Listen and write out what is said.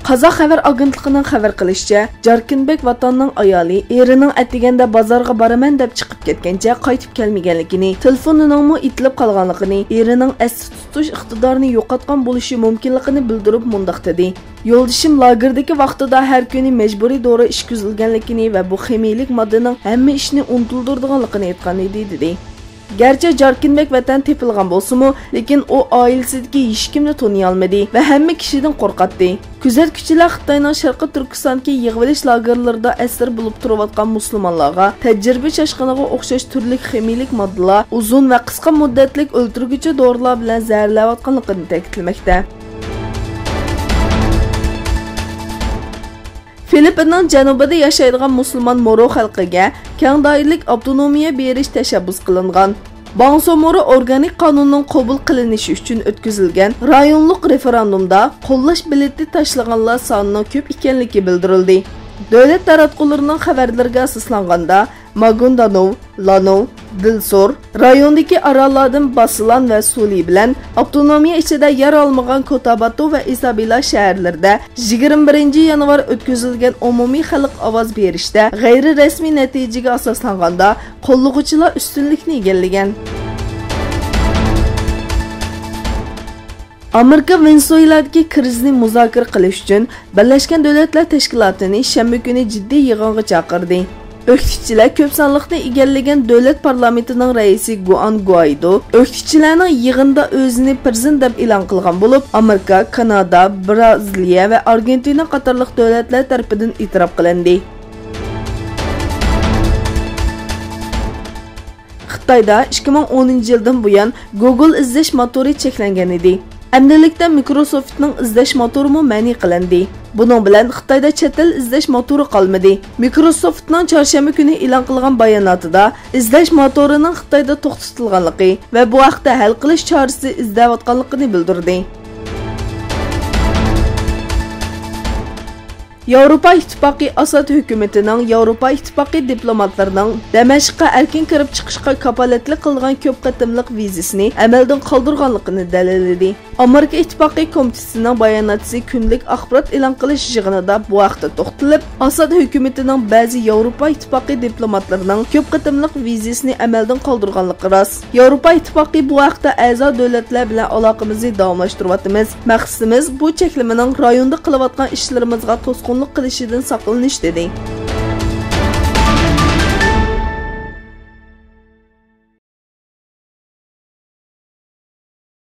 Qazoq xabar agentligining xabar qilishicha, Jarkenbek vatanning ayoli erining atiganda bozorga boraman deb chiqib ketgancha qaytib kelmaganligini, telefonining itilib qolganligini, erining asli tutish iqtidorini yo'qotgan bo'lishi mumkinligini bildirib mundaq dedi. Yo'ldishim lagerdagi vaqtida har kuni majburiy dori ishkuzilganligini va bu ximiylik moddaning hamma ishni unutildirganligini aytgan edi dedi. Gerçi Jarkenbek vatan tepilgan bolsa-mu, lekin o ailesidagi hech kimni toniy olmadi va hamma kishidan qo'rqatdi. Kuzatuvchilar Xitoyning Sharqiy Turkistondagi yig'ilish lagerlarida asir bo'lib turayotgan musulmonlarga tajriba chashqiniga o'xshash turli ximiylik moddalar, uzun va qisqa muddatlik o'ltirguvchi dorilar bilan zararlayotganligini ta'kidlamoqda. Filippinning janubida yashaydigan musulmon Moro xalqiga keng doirlik avtonomiya berish tashabbus qilingan. Bangso-Moro organik qonunning qabul qilinishi uchun o'tkazilgan rayonlik referendumda qo'llash bileti tashlaganlar sonining ko'p ekanligi bildirildi. Davlat taratqullarining xabarlariga asoslanganda Maguindanao, Lanao, Dilsor rayondagi orollardan Basilan va Suli bilan avtonomiya ichida yer olmagan Cotabato va Isabela shaharlarida 21 yanvar o'tkazilgan umumiy xalq ovoz berishda g'ayri rasmiy natijaga asoslanganda qo'llovchilar ustunlikni egallagan. Amerika Venezueladagi krizni muzokara qilish uchun Birlashgan Davlatlar Tashkilotini shanba kuni jiddiy yig'inga chaqirdi. O'qituvchilar ko'p sonliqni egallagan davlat parlamentining raisi Juan Guaido o'qituvchilarning yig'inda o'zini prezident deb e'lon qilgan bo'lib, Amerika, Kanada, Braziliya va Argentina qatorliq davlatlar tomonidan e'tirof qilindi. Xitoyda 2010-yildan buyon Google izlash motori cheklangan edi. Amdilikda Microsoftning izlash motori ma'ni qilindi. Buning bilan Xitoyda chet el izlash motori qolmadi. Microsoftning chorshanba kuni e'lon qilgan bayonotida izlash motorining Xitoyda to'xtatilganligi va bu haqda hal qilish chorasi izlayotganligini bildirdi. Yevropa İttifaqı Asad hökumetining Yevropa İttifaqı diplomatlarining Damashqqa erkin kirib chiqishga kapolatlik qilgan ko'p qatimliq vizasini amaldan qoldirganligini dalilladi. Amerika İttifaqı komitetining bayonotchisi kunlik axborot e'lon qilish yig'inida bu haqda to'xtalib, Asad hökumetining ba'zi Yevropa İttifaqı diplomatlarining ko'p qatimliq vizasini amaldan qoldirganligi rost. Yevropa İttifaqı bu haqda a'zo davlatlar bilan aloqamizni davomlashtiryapmiz. Maqsadimiz bu cheklamaning rayonda qilayotgan ishlarimizga to'sqinlik qilishidan saqlanish dedi.